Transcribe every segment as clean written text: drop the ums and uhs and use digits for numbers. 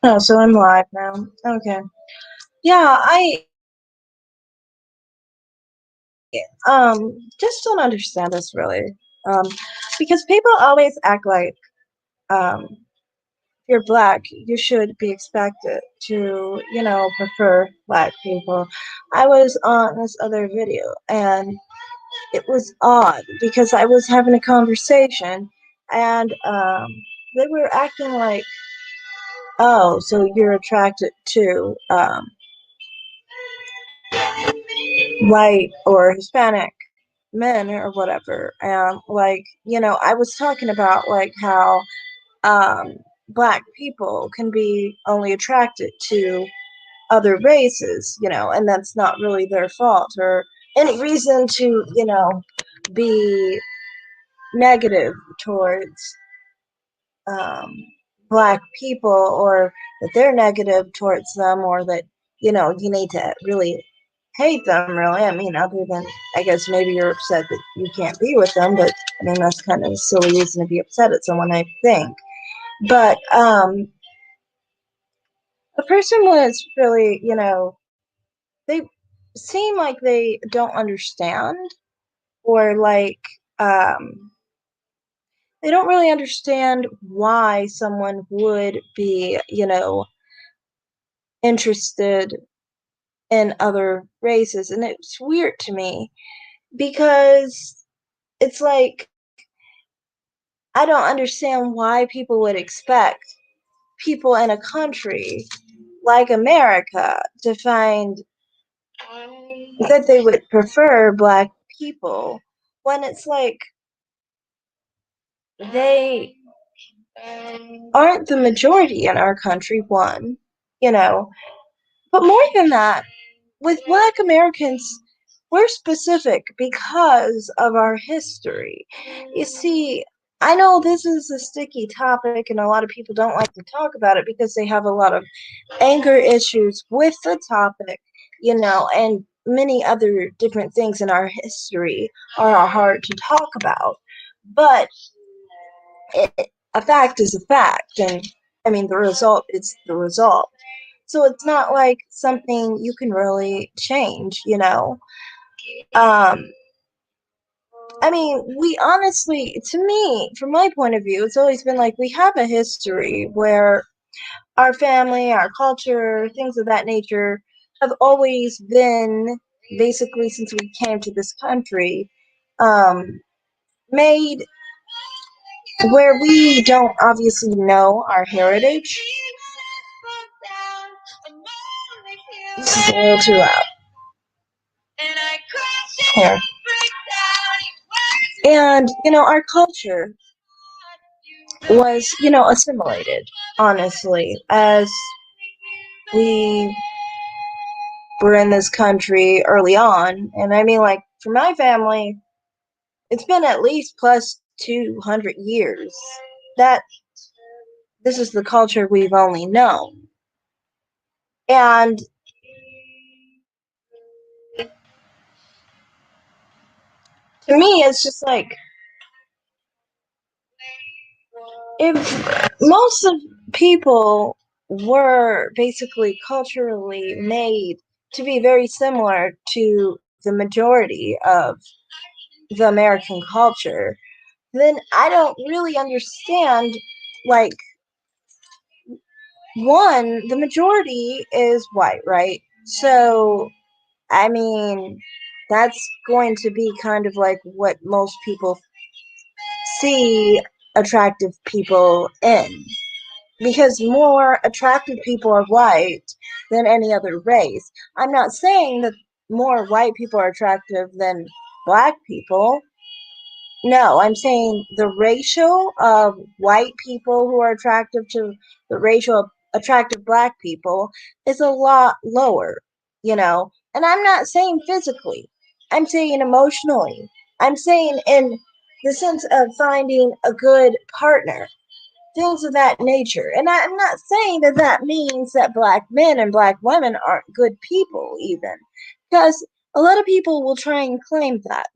Oh, so I'm live now. Okay. Yeah, I just don't understand this really. Um, because people always act like if you're black, you should be expected to, prefer black people. I was on this other video and it was odd because I was having a conversation and they were acting like, oh, so you're attracted to white or Hispanic men or whatever. And like, I was talking about like how um black people can be only attracted to other races, and that's not really their fault or any reason to, be negative towards um black people or that they're negative towards them or that, you need to really hate them really. I mean, other than I guess maybe you're upset that you can't be with them, but I mean that's kind of a silly reason to be upset at someone, I think. But the person was really, they seem like they don't understand or like um they don't really understand why someone would be, interested in other races. And it's weird to me because it's like I don't understand why people would expect people in a country like America to find that they would prefer black people when it's like they aren't the majority in our country, one, you know. But more than that, with black Americans, we're specific because of our history. You see, I know this is a sticky topic and a lot of people don't like to talk about it because they have a lot of anger issues with the topic, and many other different things in our history are hard to talk about. But a fact is a fact, and I mean, the result is the result. So it's not like something you can really change, Um, I mean, we honestly, to me, from my point of view, it's always been like we have a history where our family, our culture, things of that nature have always been basically since we came to this country, um, made where we don't obviously know our heritage. This is a little too loud. Here. And, our culture was, assimilated, honestly, as we were in this country early on. And I mean, like, for my family, it's been at least plus 200 years that this is the culture we've only known. And to me, it's just like, if most of people were basically culturally made to be very similar to the majority of the American culture, then I don't really understand, like, one, the majority is white, right? So, I mean, that's going to be kind of like what most people see attractive people in. Because more attractive people are white than any other race. I'm not saying that more white people are attractive than black people. No, I'm saying the ratio of white people who are attractive to the ratio of attractive black people is a lot lower, And I'm not saying physically, I'm saying emotionally. I'm saying in the sense of finding a good partner, things of that nature. And I'm not saying that that means that black men and black women aren't good people, even, because a lot of people will try and claim that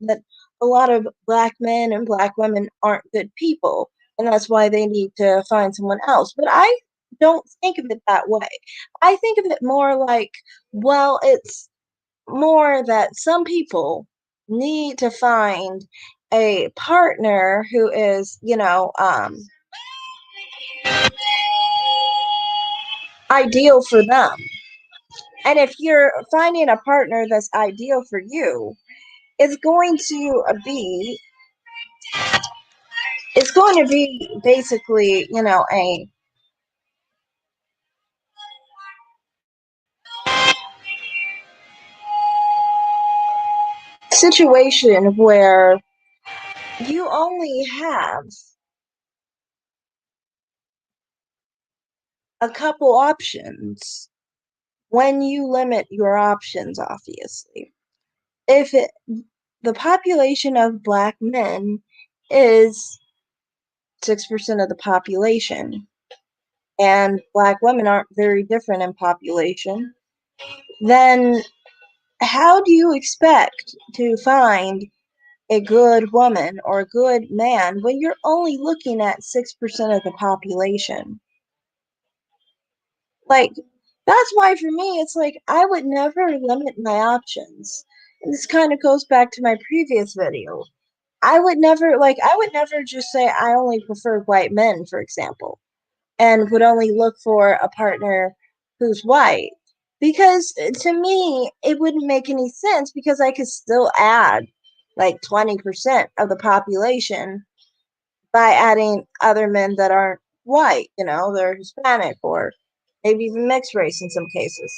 a lot of black men and black women aren't good people, and that's why they need to find someone else. But I don't think of it that way. I think of it more like, well, it's more that some people need to find a partner who is, ideal for them. And if you're finding a partner that's ideal for you, it's going to be basically, a situation where you only have a couple options when you limit your options, obviously. If it, the population of black men is 6% of the population, and black women aren't very different in population, then how do you expect to find a good woman or a good man when you're only looking at 6% of the population? Like, that's why for me, it's like I would never limit my options. And this kind of goes back to my previous video. I would never just say I only prefer white men, for example, and would only look for a partner who's white. Because to me, it wouldn't make any sense because I could still add like 20% of the population by adding other men that aren't white, they're Hispanic or maybe even mixed race in some cases.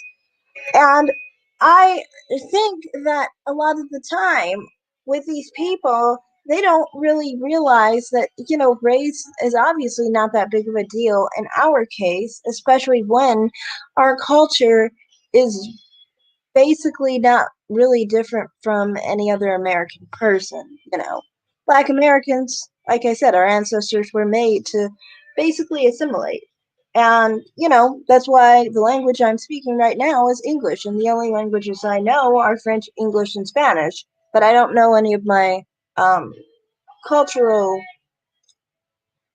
And I think that a lot of the time with these people, they don't really realize that, race is obviously not that big of a deal in our case, especially when our culture is basically not really different from any other American person. Black Americans, like I said, our ancestors were made to basically assimilate. And, that's why the language I'm speaking right now is English. And the only languages I know are French, English, and Spanish. But I don't know any of my um, cultural,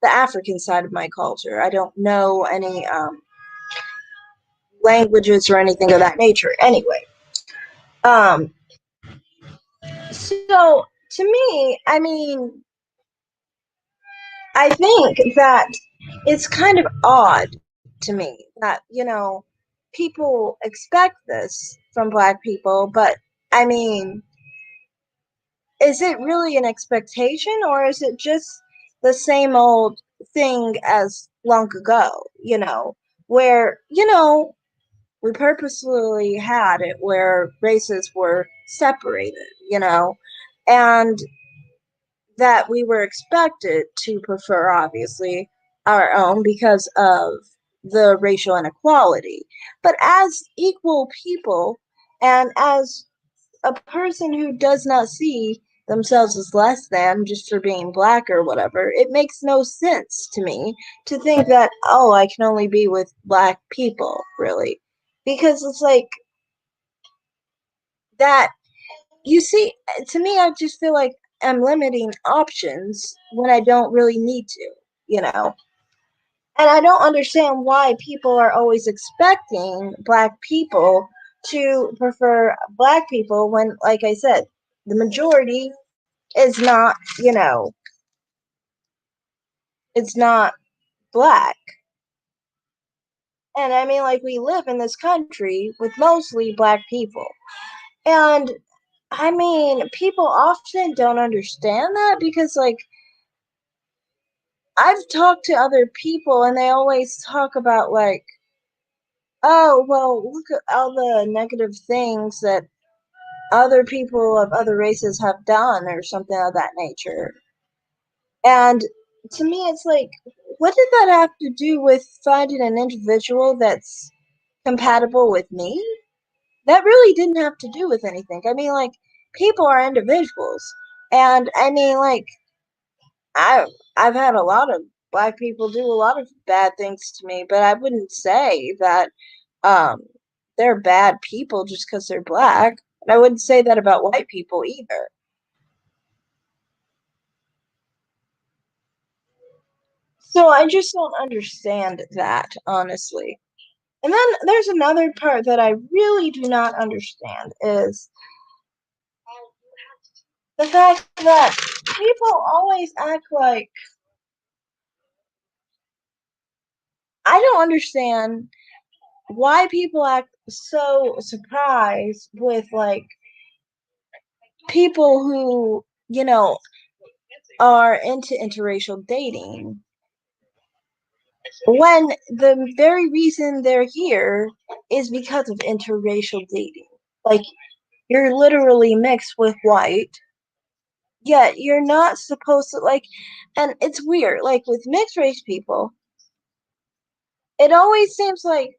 the African side of my culture. I don't know any languages or anything of that nature. Anyway, um, so to me, I mean, I think that it's kind of odd to me that, people expect this from black people, but I mean, is it really an expectation or is it just the same old thing as long ago, where, we purposely had it where races were separated, and that we were expected to prefer, obviously, our own because of the racial inequality. But as equal people, and as a person who does not see themselves as less than just for being black or whatever, it makes no sense to me to think that, oh, I can only be with black people, really. Because it's like that you see, to me, I just feel like I'm limiting options when I don't really need to, you know? And I don't understand why people are always expecting black people to prefer black people when, like I said, the majority is not, it's not black. And I mean, like, we live in this country with mostly black people. And I mean, people often don't understand that because, like, I've talked to other people and they always talk about like, oh, well, look at all the negative things that other people of other races have done or something of that nature. And to me, it's like, what did that have to do with finding an individual that's compatible with me? That really didn't have to do with anything. I mean, like, people are individuals. And I mean, like, I I've had a lot of black people do a lot of bad things to me, but I wouldn't say that um they're bad people just because they're black. And I wouldn't say that about white people either. So I just don't understand that, honestly. And then there's another part that I really do not understand is the fact that people always act like I don't understand why people act so surprised with like people who, are into interracial dating when the very reason they're here is because of interracial dating. Like you're literally mixed with white, yet you're not supposed to like, and it's weird. Like with mixed race people, it always seems like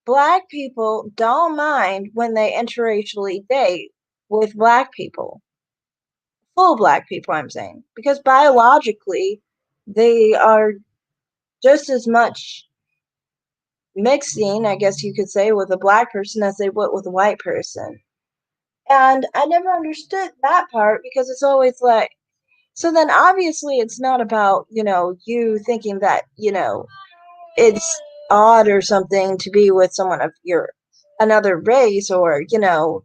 black people don't mind when they interracially date with black people, full black people, I'm saying, because biologically they are just as much mixing, I guess you could say, with a black person as they would with a white person. And I never understood that part because it's always like, so then obviously it's not about, you thinking that, it's odd or something to be with someone of your another race or,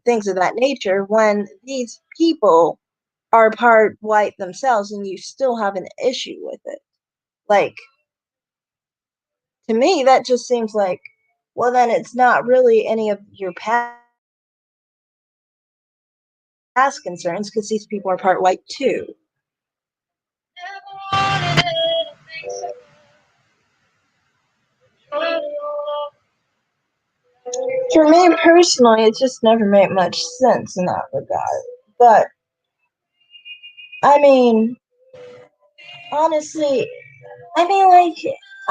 things of that nature when these people are part white themselves and you still have an issue with it. Like, to me, that just seems like, well, then it's not really any of your past concerns because these people are part white too. For me personally, it just never made much sense in that regard. But I mean, honestly, like,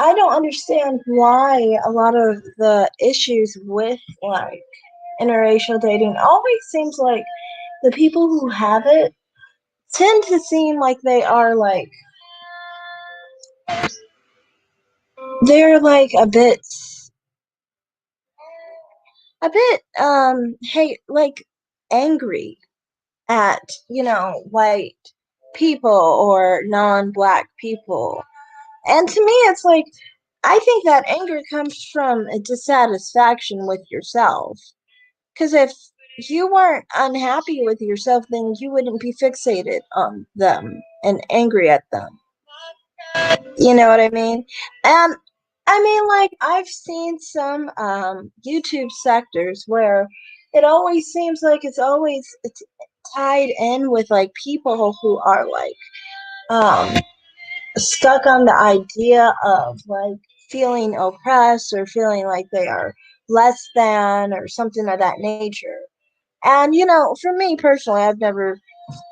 I don't understand why a lot of the issues with like interracial dating always seems like the people who have it tend to seem like they are like they're like a bit hey like angry at white people or non-black people. And to me it's like I think that anger comes from a dissatisfaction with yourself. Because if you weren't unhappy with yourself, then you wouldn't be fixated on them and angry at them. You know what I mean? And I mean, like, I've seen some YouTube sectors where it always seems like it's tied in with like people who are like um, stuck on the idea of like feeling oppressed or feeling like they are less than or something of that nature. And for me personally, I've never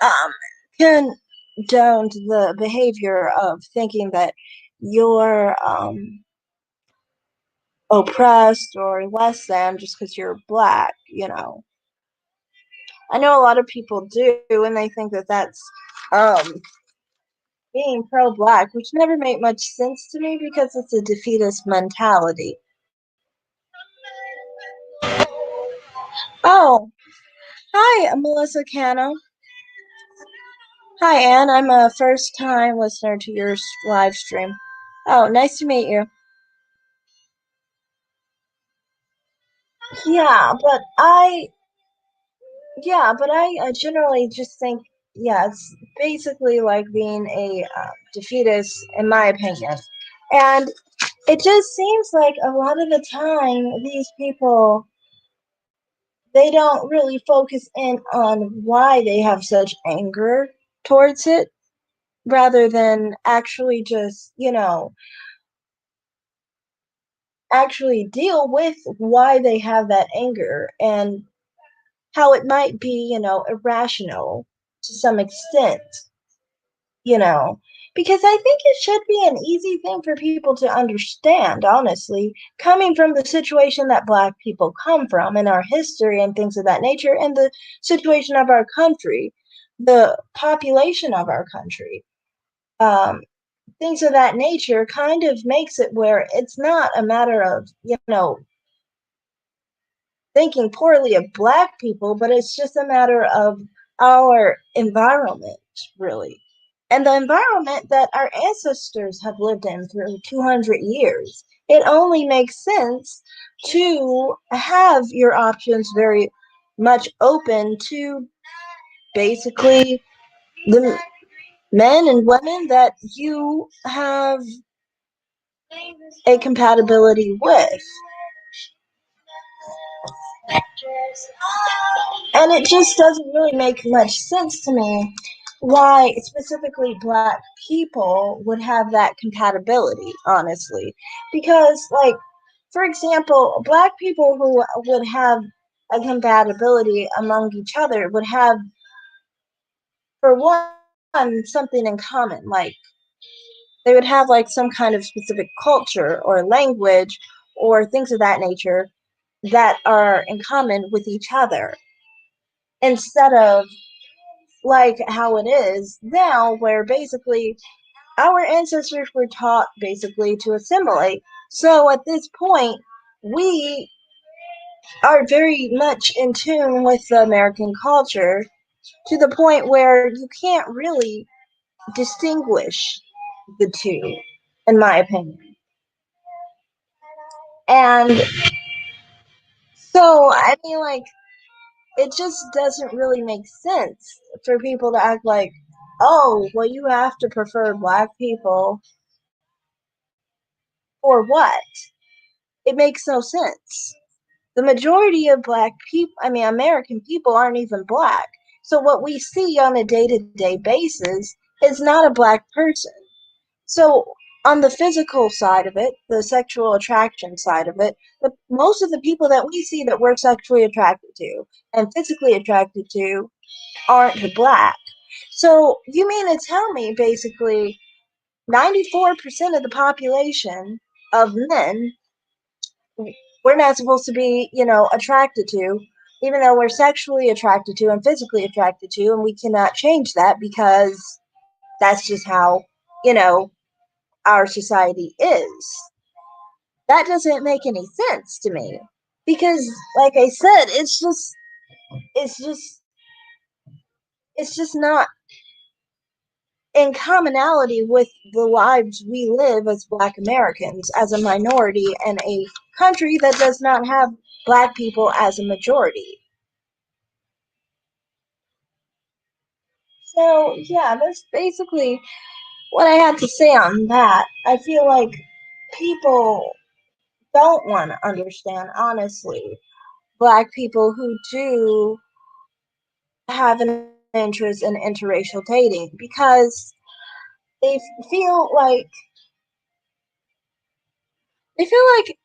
um, condoned the behavior of thinking that you're oppressed or less than just because you're black. I know a lot of people do, and they think that that's um, being pro-black, which never made much sense to me because it's a defeatist mentality. Oh, hi, Melissa Cano. Hi, Anne. I'm a first-time listener to your live stream. Oh, nice to meet you. Yeah, but I, generally just think, yeah, it's basically like being a defeatist, in my opinion. And it just seems like a lot of the time, these people, they don't really focus in on why they have such anger towards it, rather than actually just, actually deal with why they have that anger and how it might be, irrational to some extent, you know, because I think it should be an easy thing for people to understand, honestly, coming from the situation that Black people come from in our history and things of that nature, and the situation of our country, the population of our country. Um, Things of that nature kind of makes it where it's not a matter of, thinking poorly of Black people, but it's just a matter of our environment, really. and the environment that our ancestors have lived in for 200 years. It only makes sense to have your options very much open to basically the men and women that you have a compatibility with. And it just doesn't really make much sense to me why specifically black people would have that compatibility, honestly. Because, like, for example, black people who would have a compatibility among each other would have, for one, something in common. Like, they would have, like, some kind of specific culture or language or things of that nature that are in common with each other instead of like how it is now, where basically our ancestors were taught basically to assimilate. So at this point, we are very much in tune with the American culture to the point where you can't really distinguish the two, in my opinion. And so, I mean, like, it just doesn't really make sense for people to act like, oh, well, you have to prefer black people for what? It makes no sense. The majority of black people, I mean, American people, aren't even black. So what we see on a day-to-day basis is not a black person. So on the physical side of it, the sexual attraction side of it, most of the people that we see that we're sexually attracted to and physically attracted to aren't black. So you mean to tell me basically 94% of the population of men we're not supposed to be, attracted to, even though we're sexually attracted to and physically attracted to, and we cannot change that because that's just how, you know, our society is. That doesn't make any sense to me. Because, like I said, it's just, it's just not in commonality with the lives we live as Black Americans, as a minority in a country that does not have Black people as a majority. So, yeah, that's basically what I had to say on that. I feel like people don't want to understand, honestly, Black people who do have an interest in interracial dating because they feel like they feel like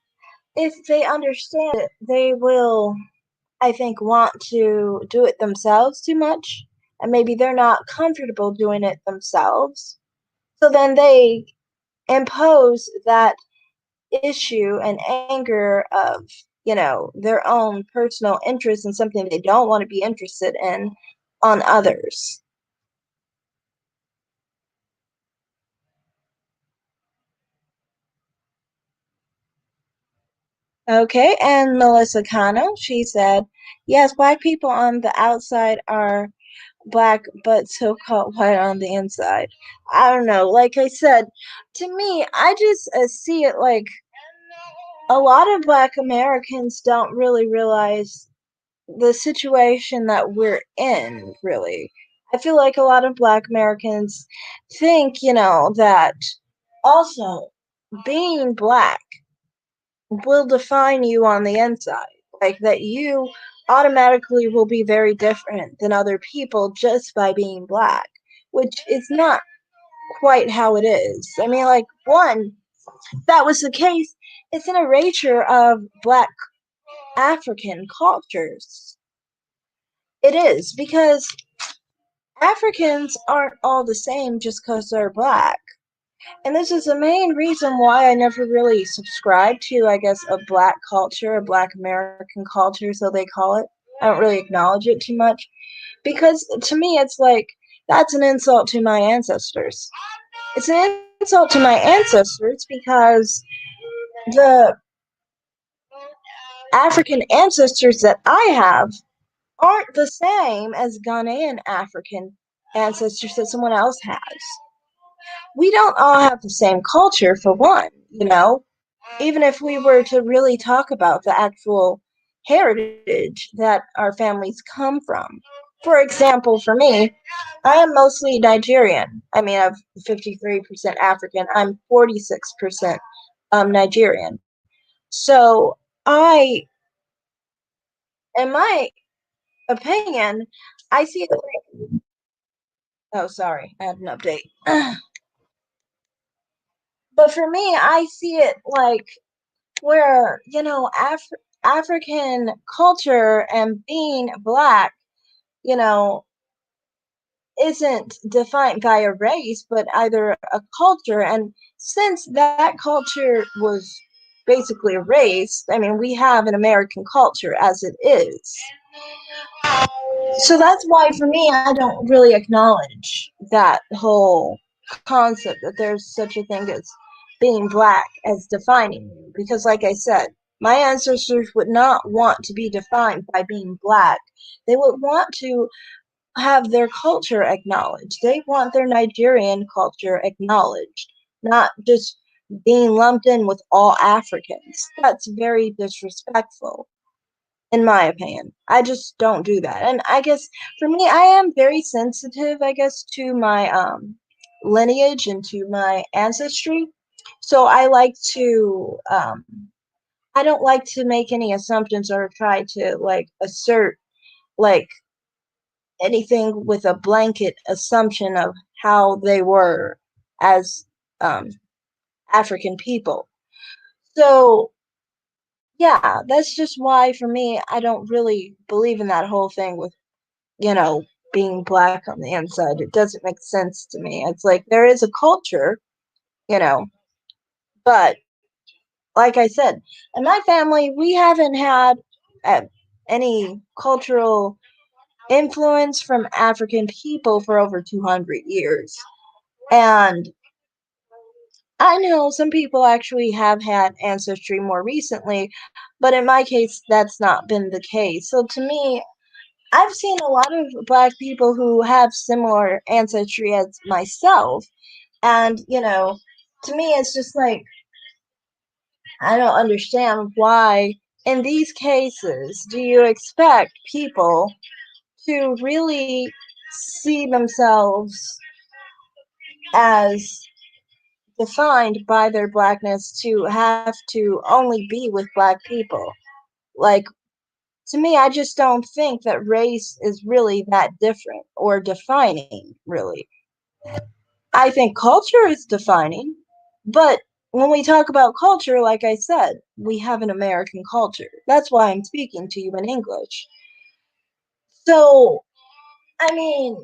if they understand it, they will, I think, want to do it themselves too much, and maybe they're not comfortable doing it themselves. So then they impose that issue and anger of, their own personal interest in something they don't want to be interested in on others. Okay, and Melissa Cano, she said, yes, black people on the outside are black, but so called white on the inside. I don't know. Like I said, to me, I just see it like a lot of black Americans don't really realize the situation that we're in, really. I feel like a lot of Black Americans think, that also being Black will define you on the inside. Like that you automatically will be very different than other people just by being Black, which is not quite how it is. I mean, like, one, if that was the case, it's an erasure of Black African cultures. It is because Africans aren't all the same just because they're black. And this is the main reason why I never really subscribed to, I guess, a black culture, a black American culture, so they call it. I don't really acknowledge it too much. Because to me, it's like, that's an insult to my ancestors. It's an insult to my ancestors because the African ancestors that I have aren't the same as Ghanaian African ancestors that someone else has. We don't all have the same culture, for one, you know? Even if we were to really talk about the actual heritage that our families come from. For example, for me, I am mostly Nigerian. I mean, I'm 53% African. I'm 46% Nigerian. So I, in my opinion, I see it like, oh, sorry, I had an update. But for me, I see it like where, African culture and being black, you know, isn't defined by a race, but either a culture. And since that culture was basically a race, I mean, we have an American culture as it is. So that's why, for me, I don't really acknowledge that whole concept that there's such a thing as being black as defining you. Because, like I said, my ancestors would not want to be defined by being black. They would want to have their culture acknowledged. They want their Nigerian culture acknowledged, not just being lumped in with all Africans. That's very disrespectful, in my opinion. I just don't do that. And I guess for me, I am very sensitive, I guess, to my lineage and to my ancestry. So I don't like to make any assumptions or try to like assert like anything with a blanket assumption of how they were as um, African people. So, yeah, that's just why for me, I don't really believe in that whole thing with, you know, being black on the inside. It doesn't make sense to me. It's like there is a culture, you know, but like I said, in my family, we haven't had uh, any cultural influence from African people for over 200 years. And I know some people actually have had ancestry more recently, but in my case, that's not been the case. So to me, I've seen a lot of Black people who have similar ancestry as myself. And, to me, it's just like, I don't understand why, in these cases, do you expect people to really see themselves as defined by their blackness to have to only be with black people. Like, to me, I just don't think that race is really that different or defining, really. I think culture is defining, but when we talk about culture, like I said, we have an American culture. That's why I'm speaking to you in English. So, I mean,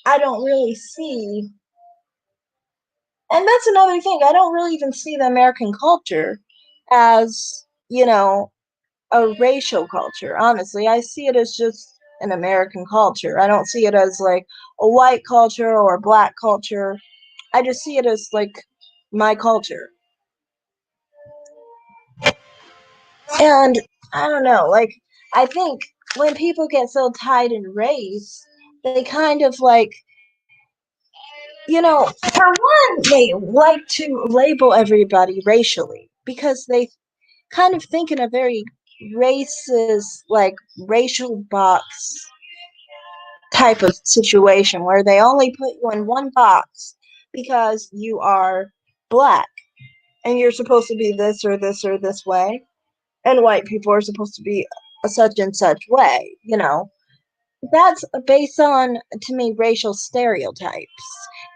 I don't really see, and that's another thing, I don't really even see the American culture as, a racial culture. Honestly, I see it as just an American culture. I don't see it as like a white culture or a black culture. I just see it as like my culture. And I don't know, like I think when people get so tied in race, they kind of like, for one, they like to label everybody racially because they kind of think in a very racist, like racial box type of situation where they only put you in one box because you are black and you're supposed to be this or this or this way, and white people are supposed to be a such and such way. That's based on, to me, racial stereotypes.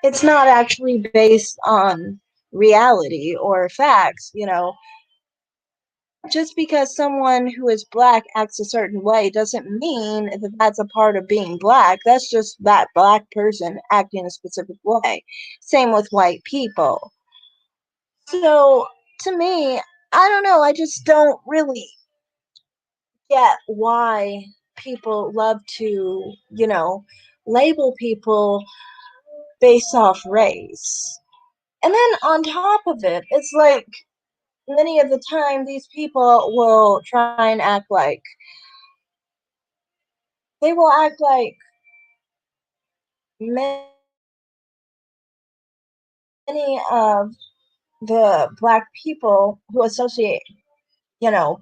It's not actually based on reality or facts. Just because someone who is black acts a certain way doesn't mean that that's a part of being black. That's just that black person acting a specific way. Same with white people. So to me, I don't know. I just don't really get why people love to, label people based off race. And then on top of it, it's like many of the time these people will try and act like they will act like many of the black people who associate,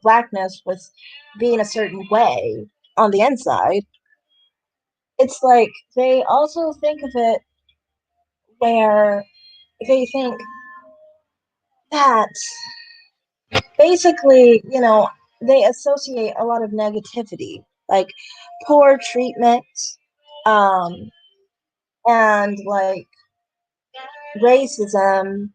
blackness with being a certain way on the inside, it's like they also think of it where they think that basically, they associate a lot of negativity, like poor treatment, um, and like racism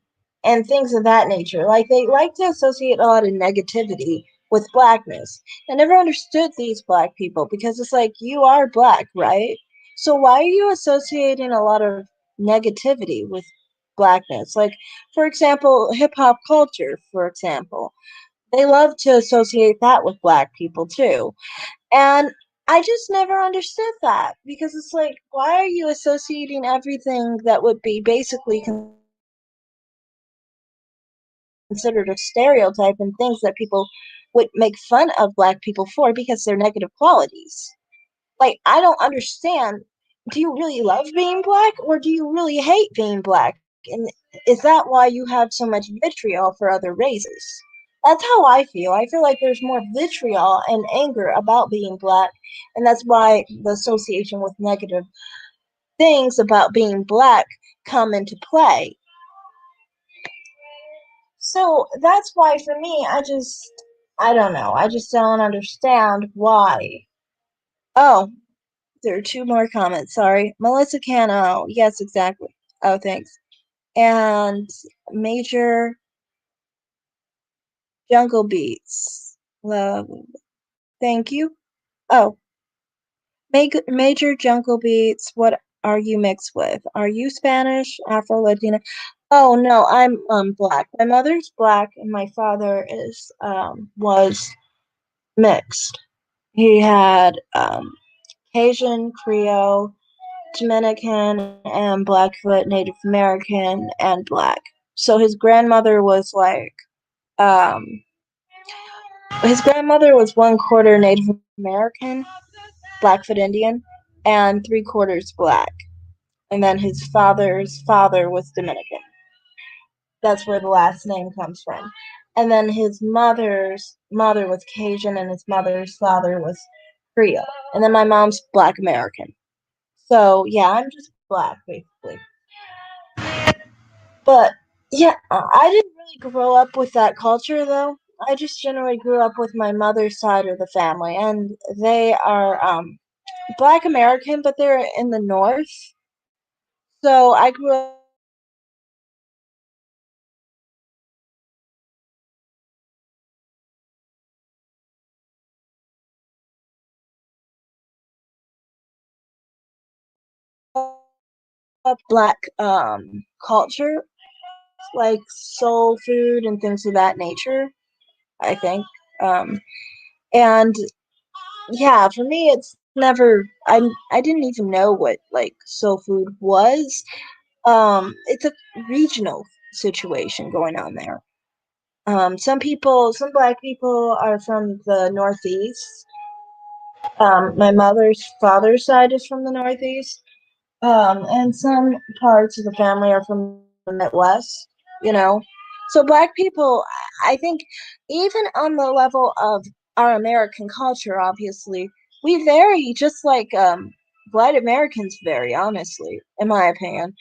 and things of that nature. Like they like to associate a lot of negativity with blackness. I never understood these black people because it's like you are black, right? So why are you associating a lot of negativity with blackness? Like, for example, hip hop culture, for example. They love to associate that with black people too. And I just never understood that because it's like, why are you associating everything that would be basically considered a stereotype and things that people would make fun of black people for because they're negative qualities? Like, I don't understand. Do you really love being black or do you really hate being black? And is that why you have so much vitriol for other races? That's how I feel. I feel like there's more vitriol and anger about being black, and that's why the association with negative things about being black come into play. So that's why for me, I don't know. I just don't understand why. Oh, there are two more comments. Sorry. Melissa Cano. Yes, exactly. Oh, thanks. And Major Jungle Beats. Love. Thank you. Oh, Major Jungle Beats. What are you mixed with? Are you Spanish, Afro Latina? Oh no, I'm black. My mother's black and my father is was mixed. He had Cajun, Creole, Dominican, and Blackfoot, Native American, and Black. So um, his grandmother was 1/4 Native American, Blackfoot Indian, and 3/4 Black. And then his father's father was Dominican. That's where the last name comes from. And then his mother's mother was Cajun, and his mother's father was Creole. And then my mom's Black American. So yeah, I'm just black basically. But yeah, I didn't really grow up with that culture though. I just generally grew up with my mother's side of the family, and they are Black American, but they're in the North. So I grew up Black culture, like soul food and things of that nature. I think, um, and yeah, for me, it's never. I didn't even know what like soul food was. It's a regional situation going on there. Some black people are from the Northeast. My mother's father's side is from the Northeast. And some parts of the family are from the Midwest, you know. So black people, I think, even on the level of our American culture, obviously, we vary just like white Americans vary, honestly, in my opinion.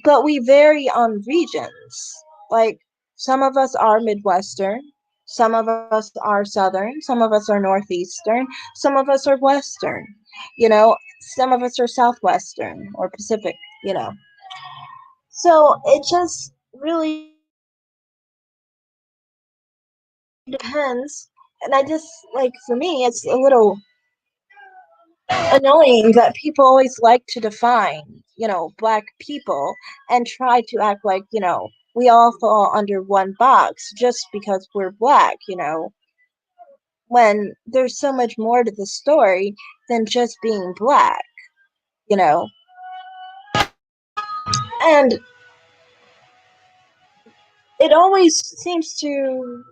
But we vary on regions. Like some of us are Midwestern, some of us are Southern, some of us are Northeastern, some of us are Western, some of us are Southwestern or Pacific, you know. So it just really depends. And I just like for me, it's a little annoying that people always like to define, black people and try to act like, we all fall under one box just because we're black, when there's so much more to the story than just being black, you know. And it always seems to.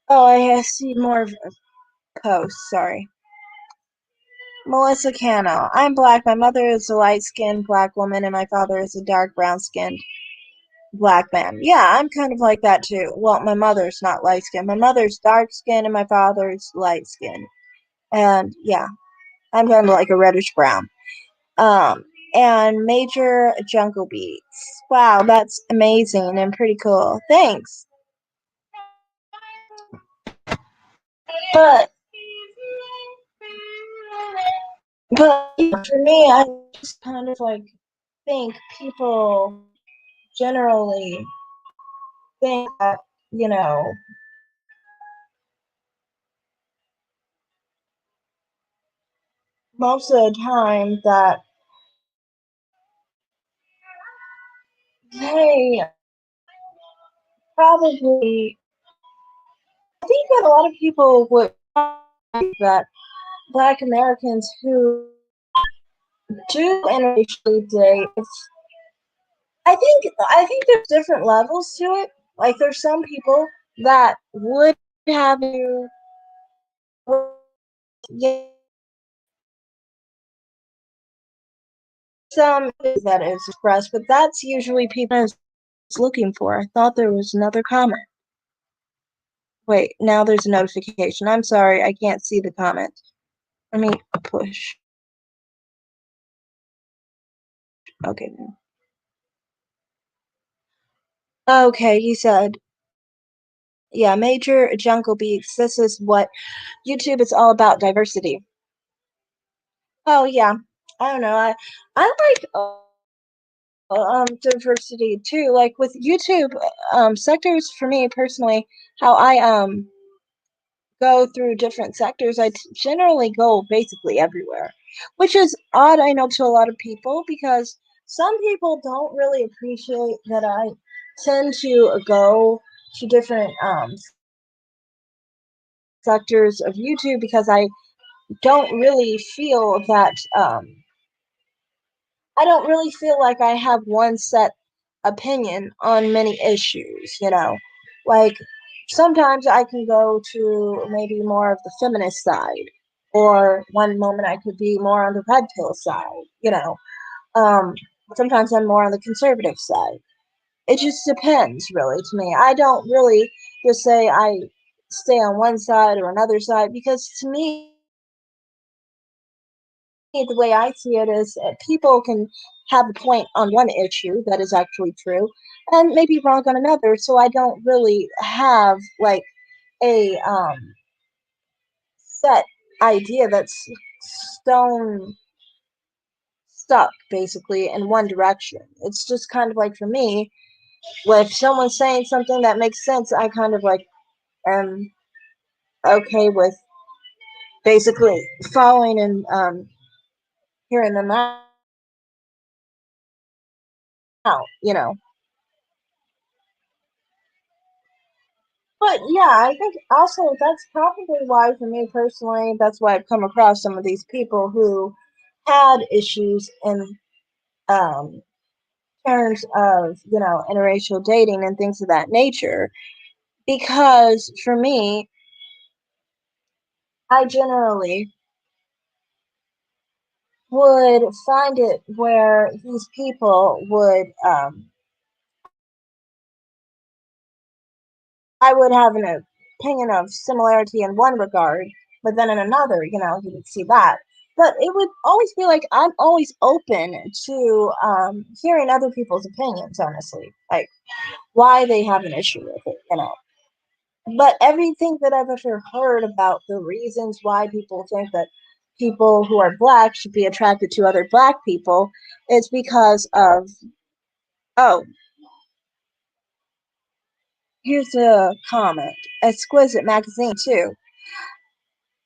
Oh, I see more of a post, sorry. Melissa Cano. I'm black. My mother is a light skinned black woman, and my father is a dark brown skinned black man. Yeah, I'm kind of like that too. Well, my mother's not light skinned. My mother's dark skinned, and my father's light skinned. And yeah, I'm kind of like a reddish brown. Um, and Major Jungle Beats. Wow, that's amazing and pretty cool. Thanks. But but for me, I just kind of like think people generally think that, you know, most of the time that they probably, I think that a lot of people would think that Black Americans who do interracially date, I think there's different levels to it. Like there's some people that would have you, yeah, some that is expressed, but that's usually people is looking for. I thought there was another comment. Wait, now there's a notification. I'm sorry, I can't see the comment. Let me push. Okay. Okay, he said, yeah, Major Jungle Beats. This is what YouTube is all about, diversity. Oh yeah, I don't know. I like diversity too. Like with YouTube, sectors for me personally, how I go through different sectors, generally go basically everywhere, which is odd, I know, to a lot of people because some people don't really appreciate that I tend to go to different sectors of YouTube because don't really feel that I don't really feel like I have one set opinion on many issues, you know. Like sometimes I can go to maybe more of the feminist side, or one moment I could be more on the red pill side, you know. Um, Sometimes I'm more on the conservative side. It just depends, really, to me. I don't really just say I stay on one side or another side because to me, the way I see it is people can have a point on one issue that is actually true and maybe wrong on another. So I don't really have like a set idea that's stone stuck basically in one direction. It's just kind of like for me, if someone's saying something that makes sense, I kind of like am okay with basically following and hearing them out, you know. But yeah, I think also that's probably why, for me personally, that's why I've come across some of these people who had issues in um, terms of, you know, interracial dating and things of that nature. Because for me, I generally would find it where these people would, I would have an opinion of similarity in one regard, but then in another, you know, you would see that. But it would always be like I'm always open to hearing other people's opinions, honestly, like why they have an issue with it, you know. But everything that I've ever heard about the reasons why people think that people who are black should be attracted to other black people is because of, oh, here's a comment. Exquisite magazine too.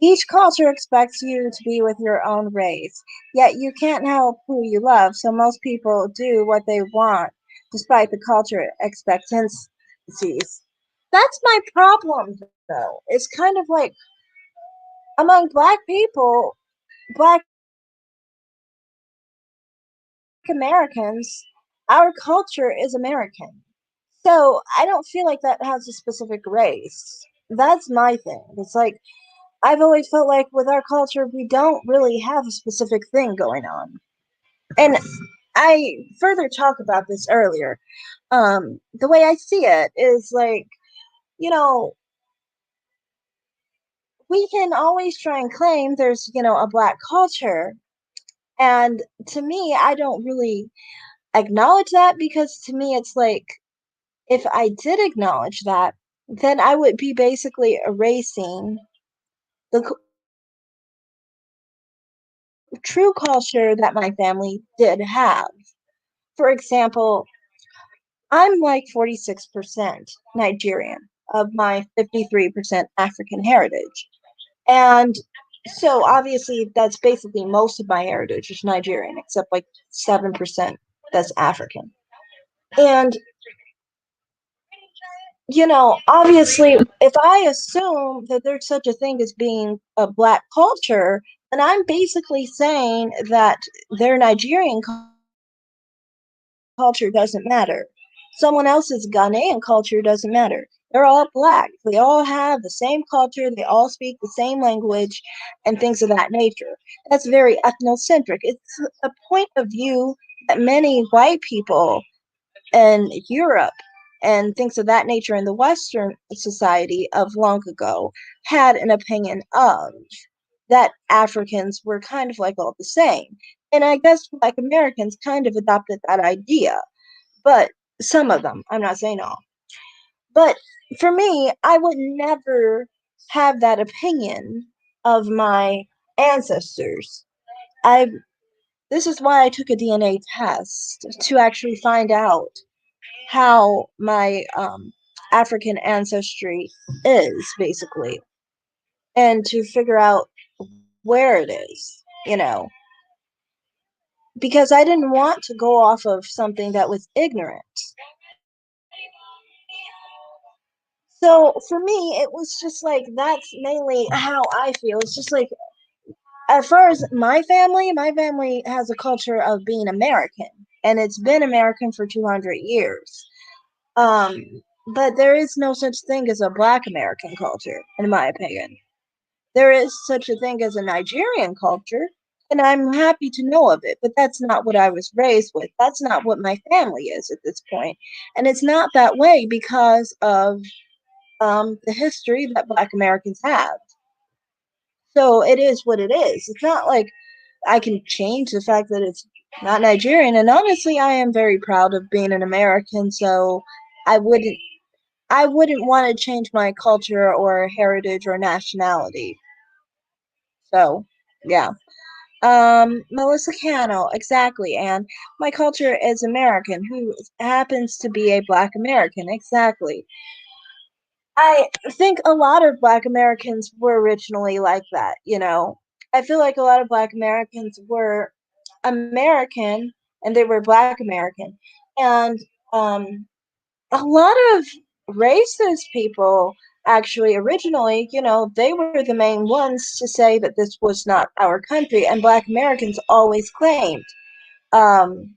Each culture expects you to be with your own race, yet you can't help who you love, so most people do what they want, despite the culture expectancies. That's my problem, though. It's kind of like among black people, black Americans, our culture is American. So I don't feel like that has a specific race. That's my thing. It's like I've always felt like with our culture, we don't really have a specific thing going on. And I further talk about this earlier. The way I see it is like, you know, we can always try and claim there's, a black culture. And to me, I don't really acknowledge that because to me, it's like if I did acknowledge that, then I would be basically erasing the true culture that my family did have. For example, I'm like 46% Nigerian of my 53% African heritage. And so obviously that's basically most of my heritage is Nigerian, except like 7% that's African. And obviously, if I assume that there's such a thing as being a black culture, then I'm basically saying that their Nigerian culture doesn't matter. Someone else's Ghanaian culture doesn't matter. They're all black. They all have the same culture. They all speak the same language and things of that nature. That's very ethnocentric. It's a point of view that many white people in Europe and things of that nature in the Western society of long ago had an opinion of that Africans were kind of like all the same. And I guess Black Americans kind of adopted that idea, but some of them, I'm not saying all. But for me, I would never have that opinion of my ancestors. I This is why I took a DNA test to actually find out how my African ancestry is, basically, and to figure out where it is, because I didn't want to go off of something that was ignorant. So for me, it was just like that's mainly how I feel. It's just like, as far as my family has a culture of being American, and it's been American for 200 years. Um, but there is no such thing as a Black American culture, in my opinion. There is such a thing as a Nigerian culture, and I'm happy to know of it, but that's not what I was raised with. That's not what my family is at this point. And it's not that way because of the history that Black Americans have. So it is what it is. It's not like I can change the fact that it's not Nigerian. And honestly, I am very proud of being an American. So I wouldn't I wouldn't want to change my culture or heritage or nationality. So yeah. Melissa Cano, exactly. And my culture is American, who happens to be a Black American, exactly. I think a lot of Black Americans were originally like that. I feel like a lot of Black Americans were American and they were Black American. And um, a lot of racist people actually originally, they were the main ones to say that this was not our country. And Black Americans always claimed um,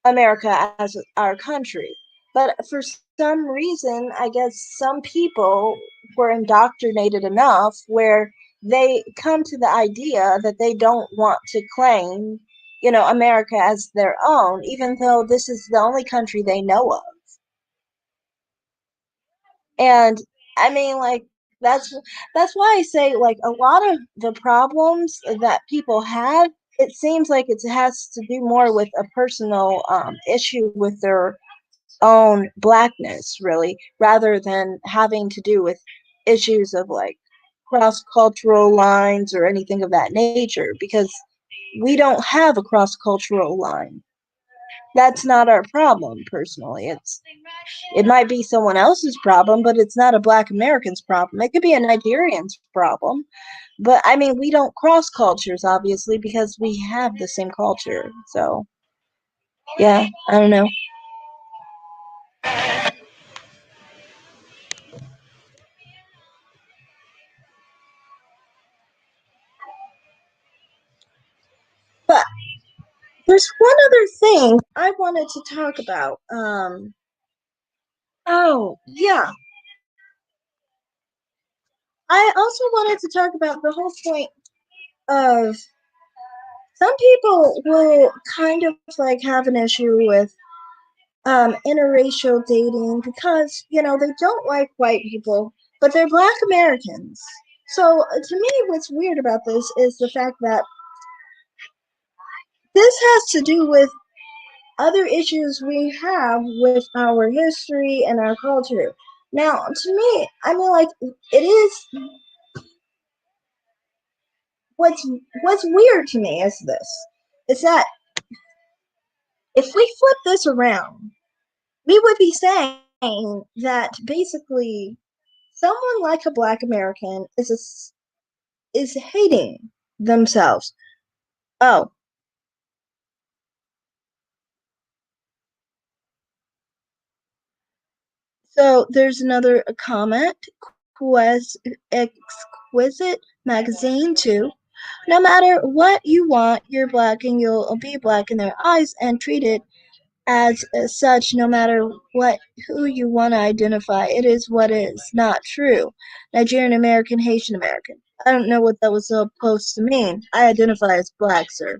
America as our country. But for some reason, I guess some people were indoctrinated enough where they come to the idea that they don't want to claim, America as their own, even though this is the only country they know of. And I mean, like, that's why I say, like, a lot of the problems that people have, it seems like it has to do more with a personal issue with their own blackness, really, rather than having to do with issues of like cross cultural lines or anything of that nature, because we don't have a cross cultural line. That's not our problem, personally. It might be someone else's problem, but it's not a Black American's problem. It could be a Nigerian's problem. But I mean, we don't cross cultures, obviously, because we have the same culture. So, yeah, I don't know. But there's one other thing I wanted to talk about. Oh, yeah. I also wanted to talk about the whole point of some people will kind of like have an issue with interracial dating because they don't like white people, but they're Black Americans. So to me, what's weird about this is the fact that this has to do with other issues we have with our history and our culture. Now, to me, I mean, like, it is what's weird to me is this: is that if we flip this around, we would be saying that basically someone like a Black American is hating themselves. Oh, so there's another comment. Quest Exquisite Magazine too. No matter what you want, you're Black and you'll be Black in their eyes and treated as such no matter what who you want to identify. It is what is not true. Nigerian American, Haitian American. I don't know what that was supposed to mean. I identify as Black, sir.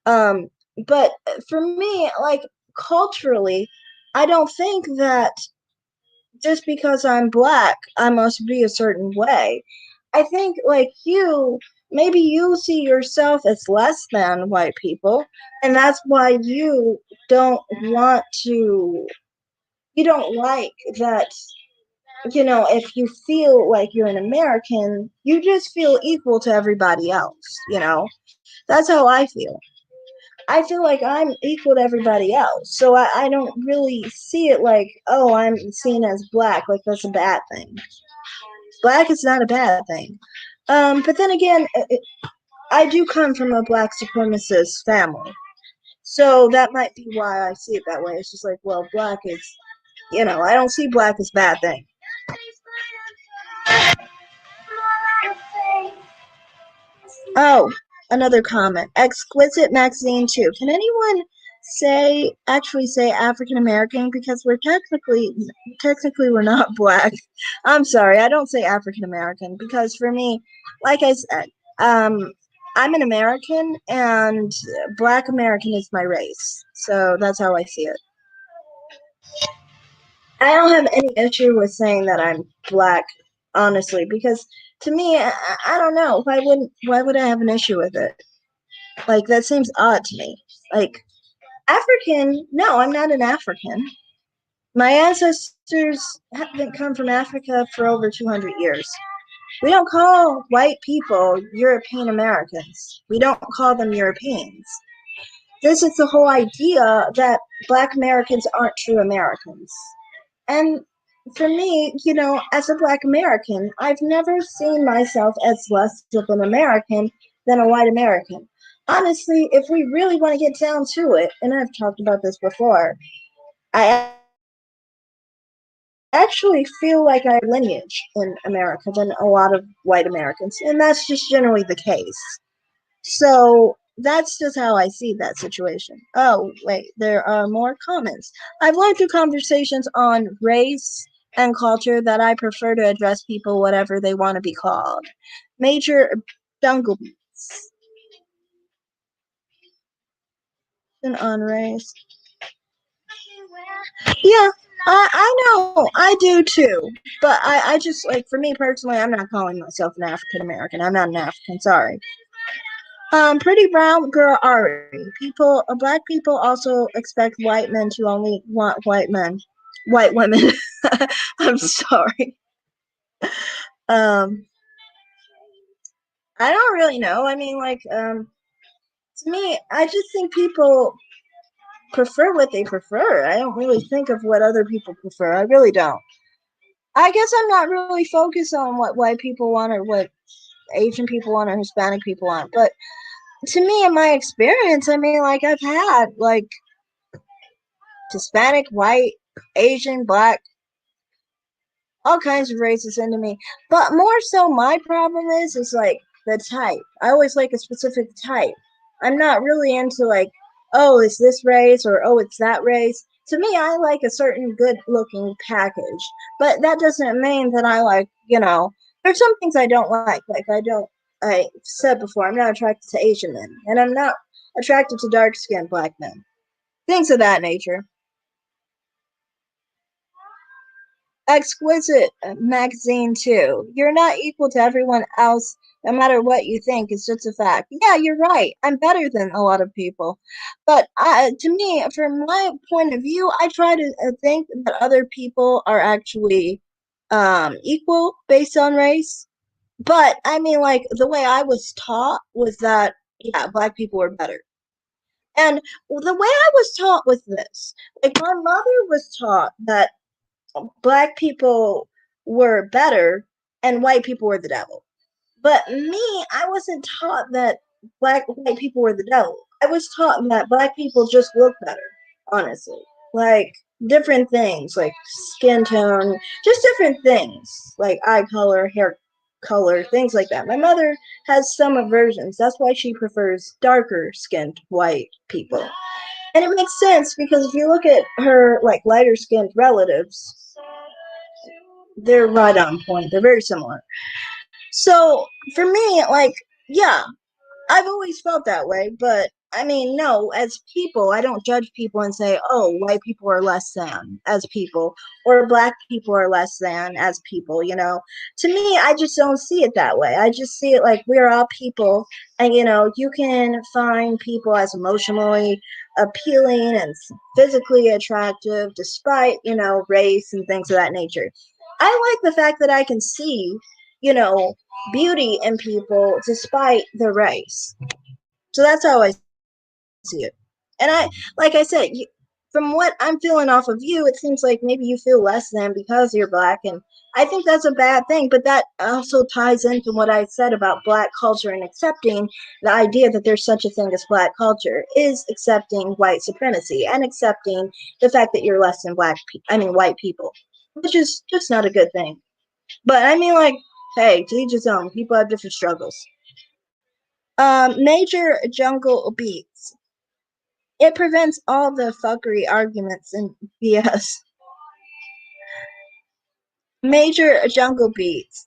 Um, but for me, like culturally, I don't think that just because I'm Black, I must be a certain way. I think, like you, maybe you see yourself as less than white people, and that's why don't want to, you don't like that, if you feel like you're an American, you just feel equal to everybody else. That's how I feel. I feel like I'm equal to everybody else. So I don't really see it like, oh, I'm seen as Black, like that's a bad thing. Black is not a bad thing. But then again, I do come from a Black supremacist family. So that might be why I see it that way. It's just like, well, Black is, I don't see Black as a bad thing. Oh, another comment. Exquisite Maxine too. Can anyone actually say African American because we're technically we're not Black. I'm sorry, I don't say African American because for me, like I said, um I'm an American and Black American is my race. So that's how I see it. I don't have any issue with saying that I'm Black, honestly, because to me, I don't know. Why would I have an issue with it? Like that seems odd to me. Like African, no, I'm not an African. My ancestors haven't come from Africa for over 200 years. We don't call white people European Americans. We don't call them Europeans. This is the whole idea that Black Americans aren't true Americans. And for me, as a Black American, I've never seen myself as less of an American than a white American. Honestly, if we really want to get down to it, and I've talked about this before, I actually feel like I have lineage in America than a lot of white Americans, and that's just generally the case. So that's just how I see that situation. Oh, wait, there are more comments. I've learned through conversations on race and culture that I prefer to address people whatever they want to be called. Major Dunglebeats on race. Yeah, I know, I do too. But I just like for me personally, I'm not calling myself an African American. I'm not an African. Sorry. Pretty brown girl Ari. Black people also expect white men to only want white women. I'm sorry. Um, I don't really know. I mean, like, to me, I just think people prefer what they prefer. I don't really think of what other people prefer. I really don't. I guess I'm not really focused on what white people want or what Asian people want or Hispanic people want. But to me, in my experience, I mean, like, I've had like Hispanic, white, Asian, Black, all kinds of races into me. But more so, my problem is like the type. I always like a specific type. I'm not really into like, oh, it's this race or oh, it's that race. To me, I like a certain good looking package. But that doesn't mean that I like, There's some things I don't like. Like I said before, I'm not attracted to Asian men, and I'm not attracted to dark skinned black men. Things of that nature. Exquisite magazine too. You're not equal to everyone else, no matter what you think. It's just a fact. Yeah, you're right. I'm better than a lot of people, but to me, from my point of view, I try to think that other people are actually equal based on race. But I mean, like the way I was taught was that yeah, black people were better. And the way I was taught was this: like my mother was taught that black people were better and white people were the devil. But me, I wasn't taught that white people were the devil. I was taught that black people just look better, honestly. Like different things, like skin tone, just different things, like eye color, hair color, things like that. My mother has some aversions. That's why she prefers darker skinned white people. And it makes sense because if you look at her like lighter skinned relatives, they're right on point. They're very similar. So for me, like, yeah, I've always felt that way, but I mean, no, as people, I don't judge people and say, oh, white people are less than as people, or black people are less than as people, you know. To me, I just don't see it that way. I just see it like we're all people, and, you know, you can find people as emotionally appealing and physically attractive despite, you know, race and things of that nature. I like the fact that I can see, you know, beauty in people despite their race. So that's how I see it. And like I said, from what I'm feeling off of you, it seems like maybe you feel less than because you're black. And I think that's a bad thing. But that also ties into what I said about black culture and accepting the idea that there's such a thing as black culture is accepting white supremacy and accepting the fact that you're less than white people, which is just not a good thing. But I mean, like, hey, to each his own. People have different struggles. Major jungle beats. It prevents all the fuckery arguments and BS. Major jungle beats.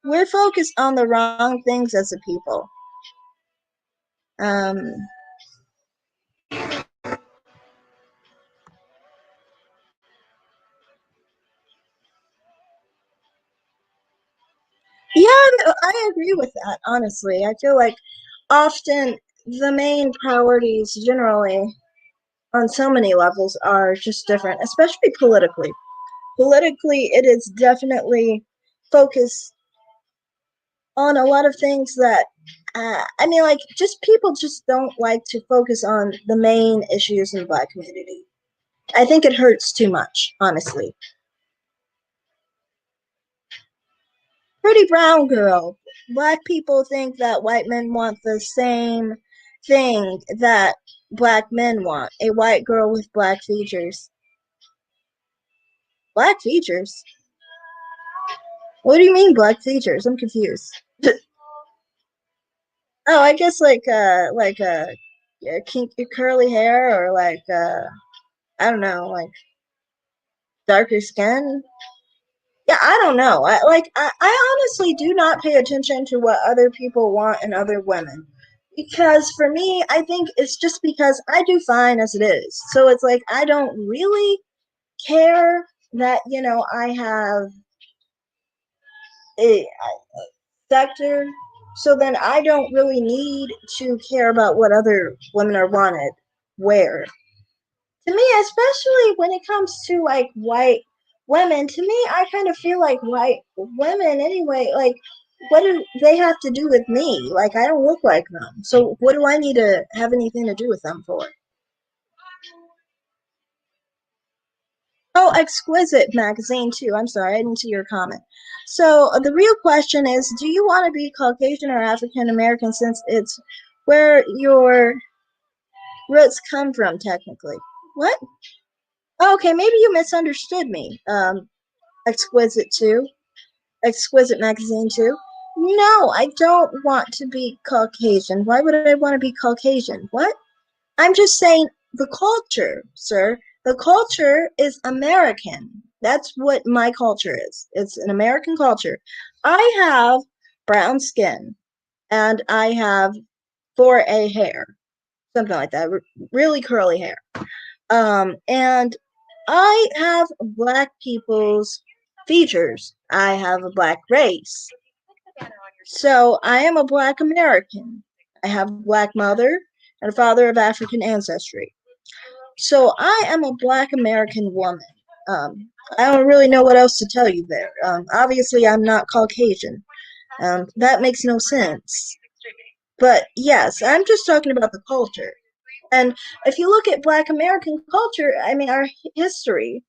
We're focused on the wrong things as a people. Um, yeah, I agree with that, honestly. I feel like often the main priorities generally on so many levels are just different, especially politically. Politically, it is definitely focused on a lot of things that I mean, like, just people just don't like to focus on the main issues in the black community. I think it hurts too much, honestly. Pretty brown girl. Black people think that white men want the same thing that black men want. A white girl with black features. Black features? What do you mean black features? I'm confused. Oh, I guess kinky curly hair or I don't know, like darker skin. Yeah, I don't know. I honestly do not pay attention to what other people want in other women. Because for me, I think it's just because I do fine as it is. So it's like I don't really care that, you know, I have a sector. So then I don't really need to care about what other women are wanted where. To me, especially when it comes to like white women, to me, I kind of feel like white women anyway, like, what do they have to do with me? Like, I don't look like them. So, what do I need to have anything to do with them for? Oh, Exquisite magazine, too. I'm sorry, I didn't see your comment. So, the real question is, do you want to be Caucasian or African American since it's where your roots come from, technically? What? Oh, okay, maybe you misunderstood me. Exquisite too. Exquisite magazine too. No, I don't want to be Caucasian. Why would I want to be Caucasian? What? I'm just saying the culture, sir. The culture is American. That's what my culture is. It's an American culture. I have brown skin and I have 4A hair, something like that, really curly hair. And I have black people's features. I have a black race. So I am a black American. I have a black mother and a father of African ancestry. So I am a black American woman. I don't really know what else to tell you there. Obviously, I'm not Caucasian. That makes no sense. But yes, I'm just talking about the culture. And if you look at Black American culture, I mean, our history,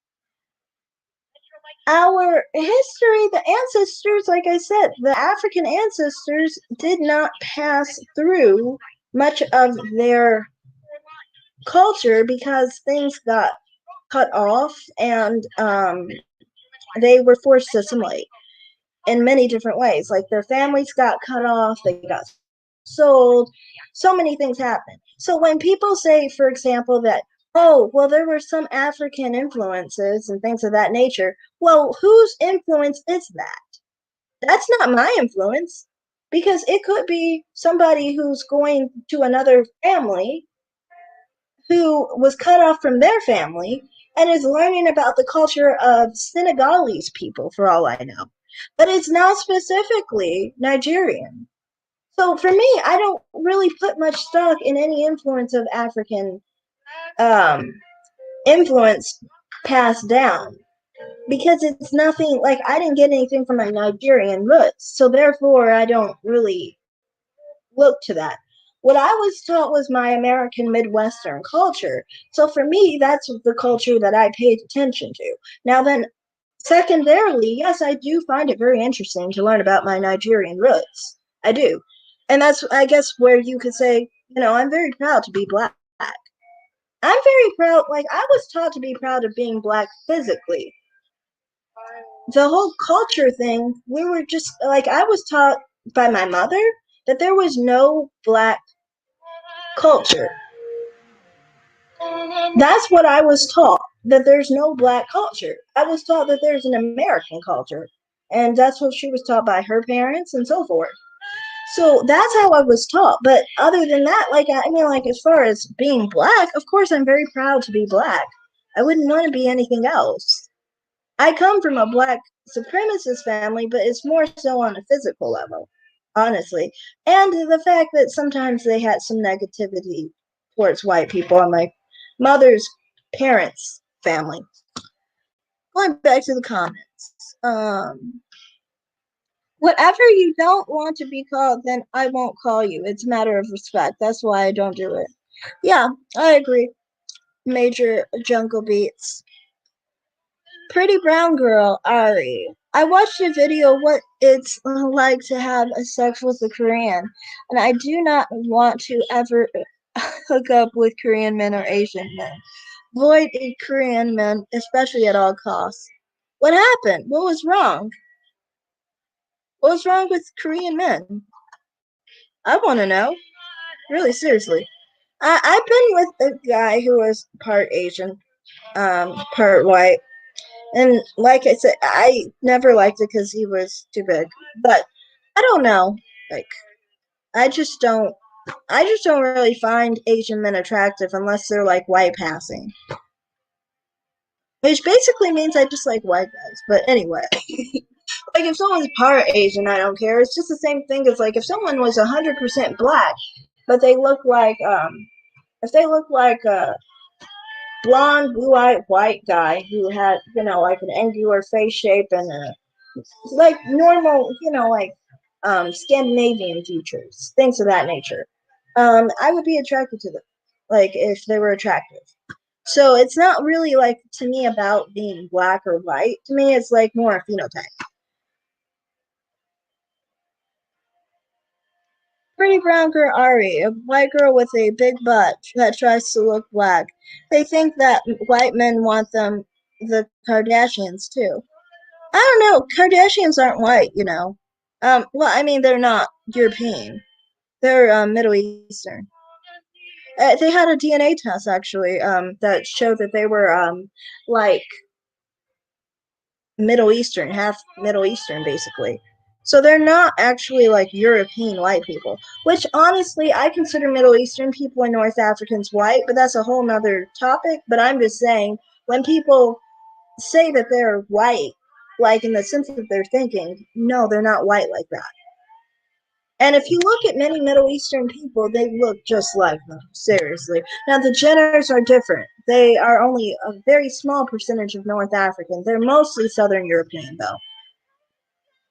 the ancestors, like I said, the African ancestors did not pass through much of their culture because things got cut off and they were forced to assimilate in many different ways. Like their families got cut off, they got sold, so many things happened. So when people say, for example, that, oh, well, there were some African influences and things of that nature, well, whose influence is that? That's not my influence because it could be somebody who's going to another family who was cut off from their family and is learning about the culture of Senegalese people, for all I know. But it's not specifically Nigerian. So for me, I don't really put much stock in any influence of African um, influence passed down because it's nothing like I didn't get anything from my Nigerian roots. So therefore, I don't really look to that. What I was taught was my American Midwestern culture. So for me, that's the culture that I paid attention to. Now, then, secondarily, yes, I do find it very interesting to learn about my Nigerian roots. I do. And that's, I guess, where you could say, I'm very proud to be black. I'm very proud, like, I was taught to be proud of being black physically. The whole culture thing, we were just, like, I was taught by my mother that there was no black culture. That's what I was taught, that there's no black culture. I was taught that there's an American culture. And that's what she was taught by her parents and so forth. So that's how I was taught. But other than that, like, I mean, like, as far as being black, of course, I'm very proud to be black. I wouldn't want to be anything else. I come from a black supremacist family, but it's more so on a physical level, honestly. And the fact that sometimes they had some negativity towards white people on my mother's parents' family. Going back to the comments. Whatever you don't want to be called, then I won't call you. It's a matter of respect. That's why I don't do it. Yeah, I agree. Major Jungle Beats. Pretty Brown Girl, Ari. I watched a video what it's like to have a sex with a Korean, and I do not want to ever hook up with Korean men or Asian men. Avoid Korean men, especially at all costs. What happened? What was wrong? What was wrong with Korean men? I want to know. Really, seriously. I've been with a guy who was part Asian, part white. And like I said, I never liked it because he was too big. But I don't know. Like, I just don't. I just don't really find Asian men attractive unless they're like white passing, which basically means I just like white guys. But anyway, like if someone's part Asian, I don't care. It's just the same thing as like if someone was 100% black, but they look like if they look like a blonde, blue-eyed white guy who had like an angular face shape and like normal, like Scandinavian features, things of that nature. I would be attracted to them, like if they were attractive. So it's not really like to me about being black or white. To me, it's like more a phenotype. Pretty brown girl Ari, a white girl with a big butt that tries to look black. They think that white men want them, the Kardashians too. I don't know. Kardashians aren't white. Well, I mean, they're not European. They're Middle Eastern. They had a DNA test actually that showed that they were like Middle Eastern, half Middle Eastern, basically. So they're not actually like European white people, which honestly, I consider Middle Eastern people and North Africans white, but that's a whole nother topic. But I'm just saying, when people say that they're white, like in the sense that they're thinking, no, they're not white like that. And if you look at many Middle Eastern people, they look just like them, seriously. Now, the Jenners are different. They are only a very small percentage of North African. They're mostly Southern European, though.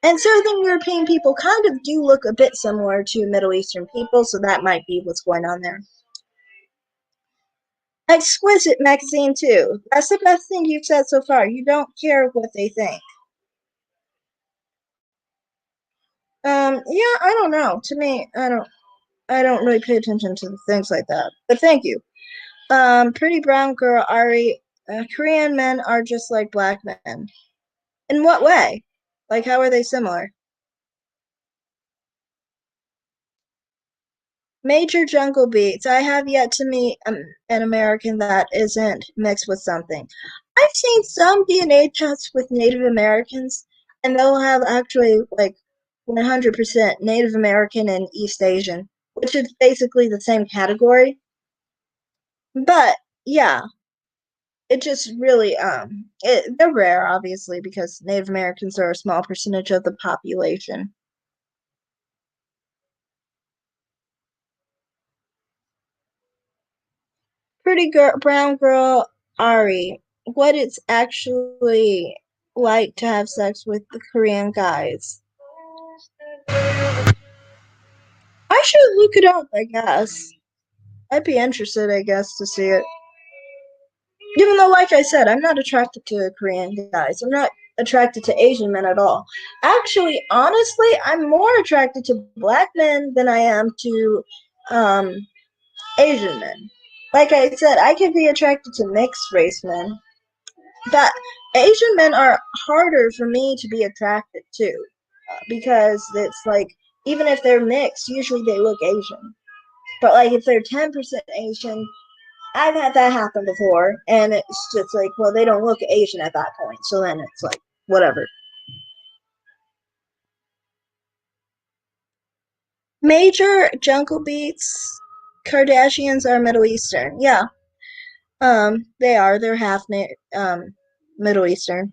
And Southern European people kind of do look a bit similar to Middle Eastern people, so that might be what's going on there. Exquisite magazine, too. That's the best thing you've said so far. You don't care what they think. Yeah, I don't know. To me, I don't really pay attention to things like that. But thank you. Pretty brown girl, Ari. Korean men are just like black men. In what way? Like, how are they similar? Major jungle beats. I have yet to meet an American that isn't mixed with something. I've seen some DNA tests with Native Americans, and they'll have actually like 100% Native American and East Asian, which is basically the same category. But yeah, it just really they're rare, obviously, because Native Americans are a small percentage of the population. Pretty girl, brown girl, Ari, what it's actually like to have sex with the Korean guys. I should look it up, I guess. I'd be interested, I guess, to see it. Even though, like I said, I'm not attracted to Korean guys. I'm not attracted to Asian men at all. Actually, honestly, I'm more attracted to black men than I am to um, Asian men. Like I said, I could be attracted to mixed race men. That Asian men are harder for me to be attracted to because it's like even if they're mixed, usually they look Asian. But like if they're 10% Asian, I've had that happen before, and it's just like, well, they don't look Asian at that point, so then it's like whatever. Major jungle beats. Kardashians are Middle Eastern. Yeah, they are. They're half Middle Eastern.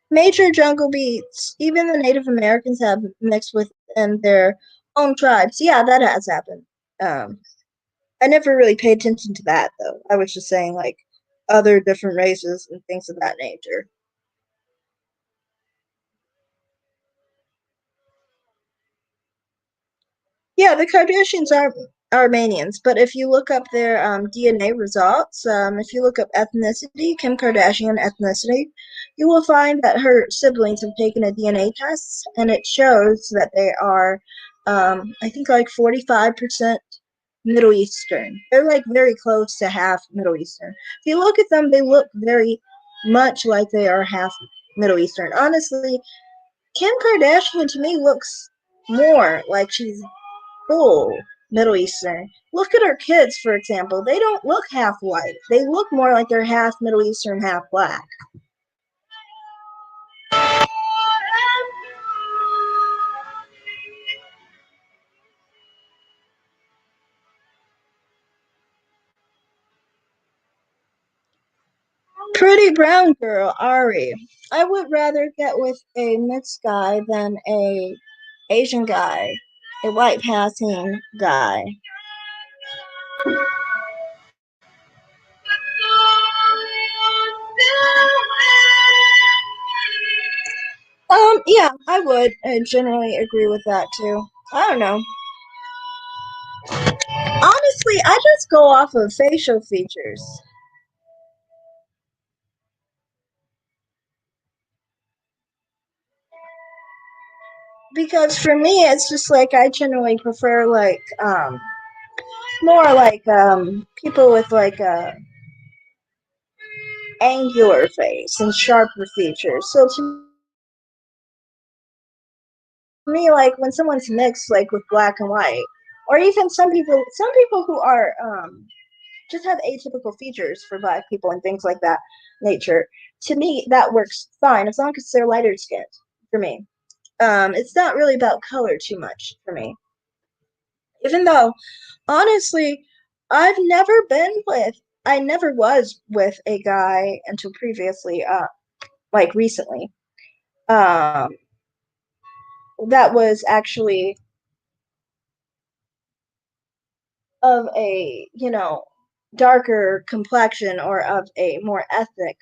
Major jungle beats. Even the Native Americans have mixed within their own tribes. Yeah, that has happened. Um, I never really paid attention to that though. I was just saying like other different races and things of that nature. Yeah, the Kardashians are Armenians, but if you look up their DNA results, if you look up ethnicity, Kim Kardashian ethnicity, you will find that her siblings have taken a DNA test, and it shows that they are, I think, like 45% Middle Eastern. They're like very close to half Middle Eastern. If you look at them, they look very much like they are half Middle Eastern. Honestly, Kim Kardashian to me looks more like she's full Middle Eastern. Look at her kids, for example. They don't look half white. They look more like they're half Middle Eastern, half black. Pretty brown girl, Ari. I would rather get with a mixed guy than a Asian guy, a white passing guy. Yeah, I would generally agree with that too. I don't know. Honestly, I just go off of facial features. Because for me it's just like I generally prefer like more like people with like a angular face and sharper features. So to me, like when someone's mixed like with black and white, or even some people who are just have atypical features for black people and things like that nature. to me, that works fine as long as they're lighter skinned for me. It's not really about color too much for me. Even though, honestly, I've never been with, I never was with a guy until previously, like recently, um, that was actually of a, darker complexion or of a more ethnic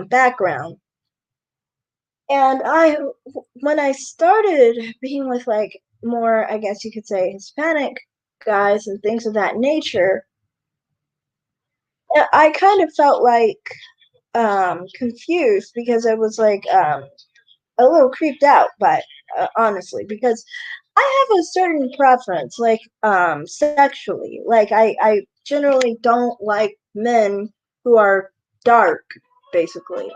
background. And when I started being with like more, I guess you could say, Hispanic guys and things of that nature, I kind of felt like confused because I was like a little creeped out by honestly because I have a certain preference like sexually. Like I generally don't like men who are dark basically.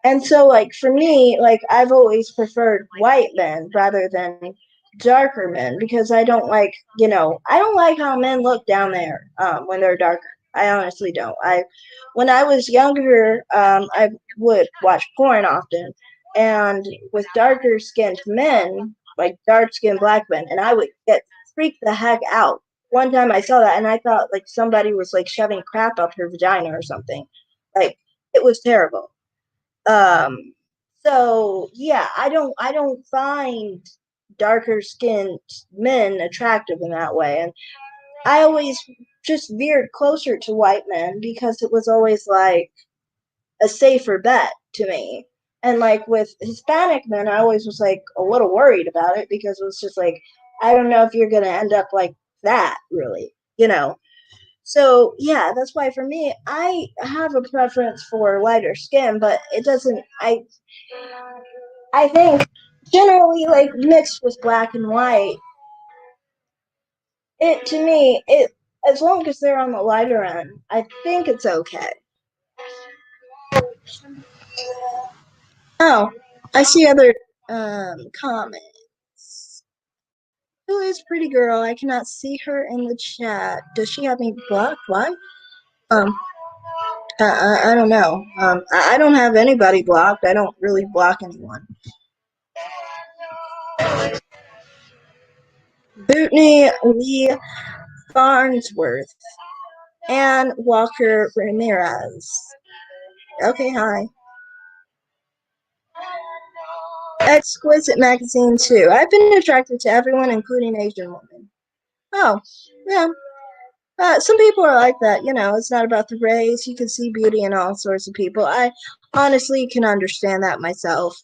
And so, like, for me, like, I've always preferred white men rather than darker men because I don't like, I don't like how men look down there when they're darker. I honestly don't. When I was younger, I would watch porn often, and with darker skinned men, like dark skinned black men, and I would get freaked the heck out. One time I saw that, and I thought like somebody was like shoving crap up her vagina or something. Like, it was terrible. um so yeah, I don't find darker skinned men attractive in that way, and I always just veered closer to white men because it was always like a safer bet to me. And like with Hispanic men, I always was like a little worried about it because it was just like, I don't know if you're gonna end up like that, really. So yeah, that's why for me, I have a preference for lighter skin, but it doesn't. I think generally like mixed with black and white, it to me it as long as they're on the lighter end, I think it's okay. Oh, I see other comments. Who is pretty girl? I cannot see her in the chat. Does she have me blocked? Why? Um, I don't know. I don't have anybody blocked. I don't really block anyone. Bootney Lee Farnsworth and Walker Ramirez. Okay, hi. Exquisite magazine too. I've been attracted to everyone, including Asian women. Oh, yeah. Some people are like that. It's not about the race. You can see beauty in all sorts of people. I honestly can understand that myself.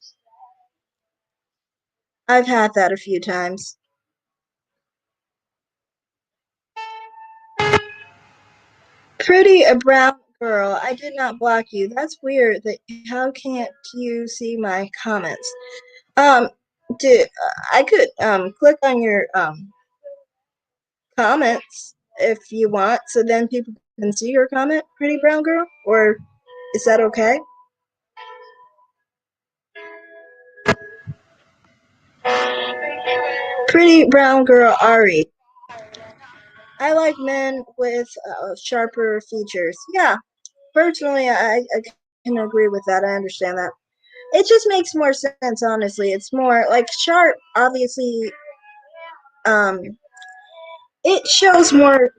I've had that a few times. Pretty a brown girl. I did not block you. That's weird. How can't you see my comments? Um, I could click on your comments if you want, so then people can see your comment, pretty brown girl? Or is that okay? Pretty brown girl Ari. I like men with sharper features. Yeah, personally, I can agree with that. I understand that. It just makes more sense, honestly. It's more like sharp, obviously, um, it shows more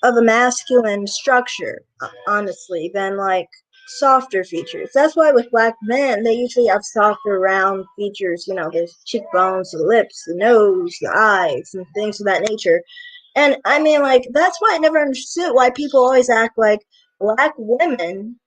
of a masculine structure, honestly, than like softer features. That's why with black men, they usually have softer, round features. The cheekbones, the lips, the nose, the eyes, and things of that nature. And I mean, like, that's why I never understood why people always act like black women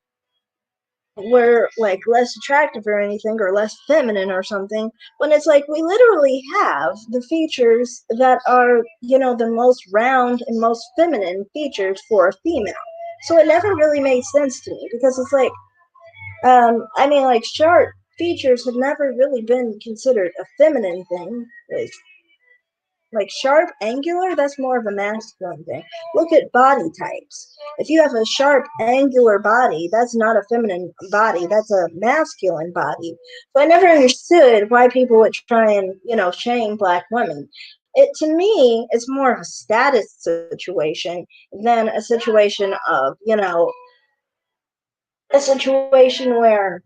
were like less attractive or anything or less feminine or something when it's like we literally have the features that are the most round and most feminine features for a female. So it never really made sense to me because it's like I mean, like, sharp features have never really been considered a feminine thing. Like sharp, angular, that's more of a masculine thing. Look at body types. If you have a sharp, angular body, that's not a feminine body, that's a masculine body. So I never understood why people would try and, shame black women. It to me is more of a status situation than a situation of, a situation where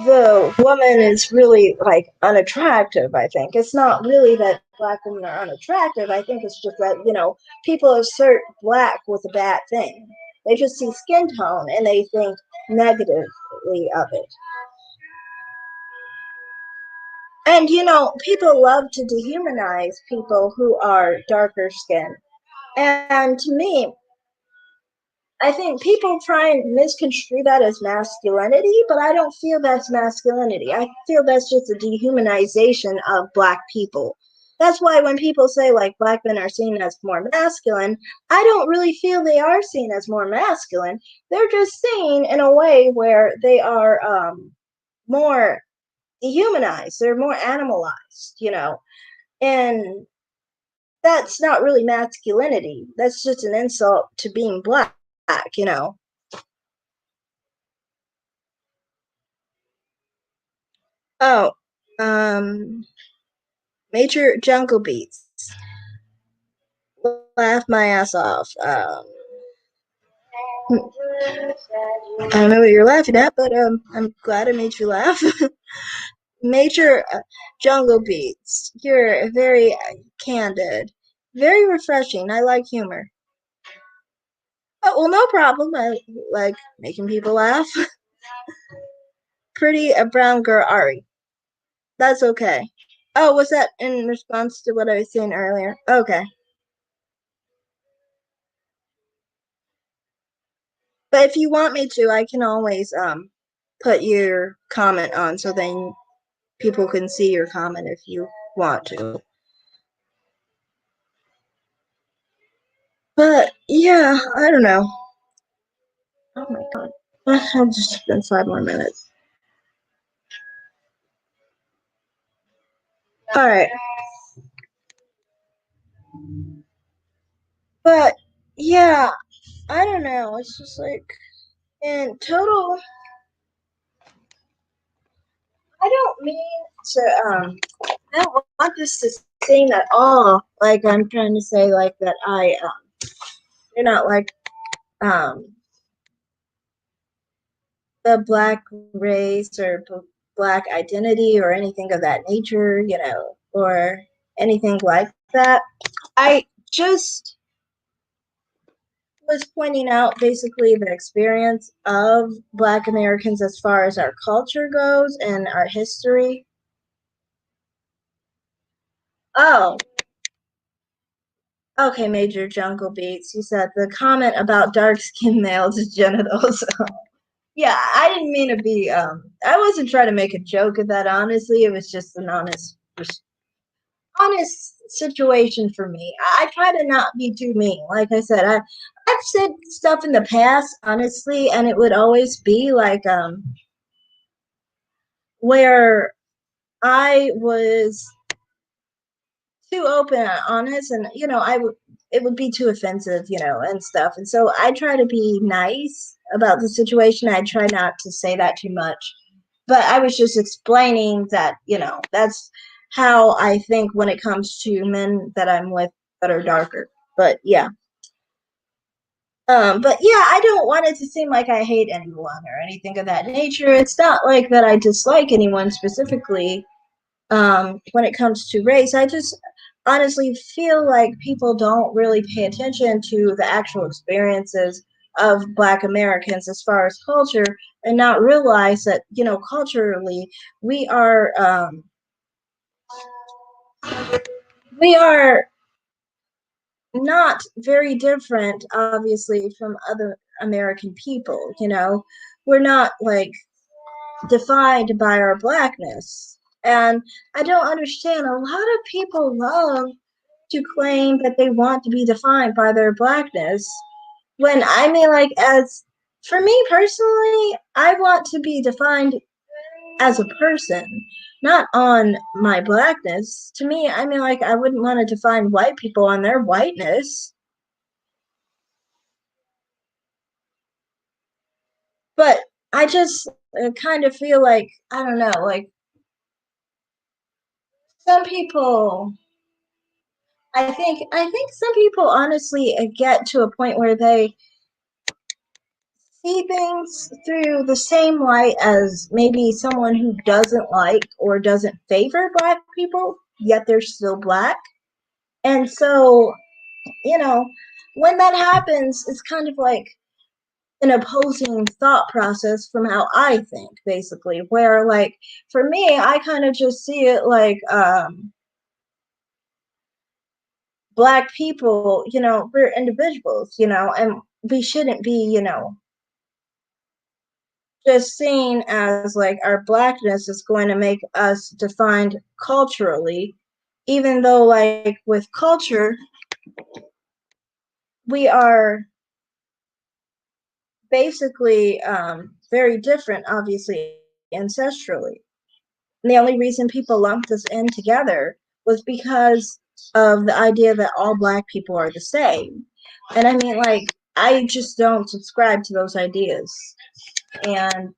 the woman is really like unattractive. I think it's not really that black women are unattractive. I think it's just that, people assert black with a bad thing. They just see skin tone and they think negatively of it. And people love to dehumanize people who are darker skinned. And to me, I think people try and misconstrue that as masculinity, but I don't feel that's masculinity. I feel that's just a dehumanization of black people. That's why when people say like black men are seen as more masculine, I don't really feel they are seen as more masculine. They're just seen in a way where they are more dehumanized. They're more animalized. And that's not really masculinity. That's just an insult to being black. Oh, um, Major Jungle Beats. Laugh my ass off. I don't know what you're laughing at, but I'm glad I made you laugh. Major Jungle Beats. You're very candid, very refreshing. I like humor. Oh, well, no problem. I like making people laugh. Pretty a brown girl, Ari. That's okay. Oh, was that in response to what I was saying earlier? Okay. But if you want me to, I can always put your comment on so then people can see your comment if you want to. But yeah, I don't know. Oh my god. I'll just spend 5 more minutes. Alright. But yeah, I don't know. It's just like in total I don't mean to I don't want this to seem at all like I'm trying to say like that I you're not like um the black race or black identity or anything of that nature, or anything like that. I just was pointing out basically the experience of Black Americans as far as our culture goes and our history. Oh, okay, Major Jungle Beats. You said the comment about dark skinned males' genitals. Yeah, I didn't mean to be. I wasn't trying to make a joke of that. Honestly, it was just an honest situation for me. I try to not be too mean. Like I said, I've said stuff in the past, honestly, and it would always be like where I was too open and honest, and I would it would be too offensive, and stuff. And so I try to be nice about the situation. I try not to say that too much. But I was just explaining that, that's how I think when it comes to men that I'm with that are darker. But yeah. But yeah, I don't want it to seem like I hate anyone or anything of that nature. It's not like that I dislike anyone specifically. When it comes to race, I just honestly feel like people don't really pay attention to the actual experiences of Black Americans as far as culture and not realize that, culturally, we are we are not very different, obviously, from other American people. We're not like defined by our blackness. And I don't understand. A lot of people love to claim that they want to be defined by their blackness. When I mean, like, as for me personally, I want to be defined as a person, not on my blackness. To me, I mean, like, I wouldn't want to define white people on their whiteness. But I just kind of feel like, I don't know, like, some people I think some people honestly get to a point where they see things through the same light as maybe someone who doesn't like or doesn't favor black people, yet they're still black. And so, you know, when that happens, it's kind of like an opposing thought process from how I think, basically, where, like, for me, I kind of just see it like, black people, we're individuals, and we shouldn't be, just seen as like our blackness is going to make us defined culturally, even though, like, with culture, we are basically very different, obviously, ancestrally. And the only reason people lumped us in together was because of the idea that all black people are the same. And I mean, like, I just don't subscribe to those ideas. And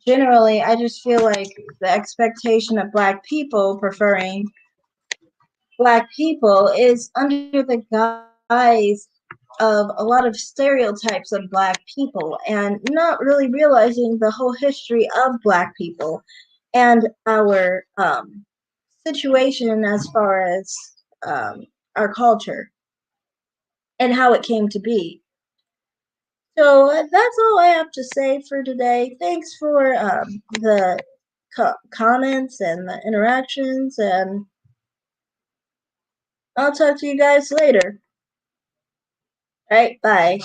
generally, I just feel like the expectation of black people preferring black people is under the guise of a lot of stereotypes of black people and not really realizing the whole history of black people and our situation as far as um, our culture and how it came to be. So that's all I have to say for today. Thanks for the comments and the interactions, and I'll talk to you guys later. All right, bye.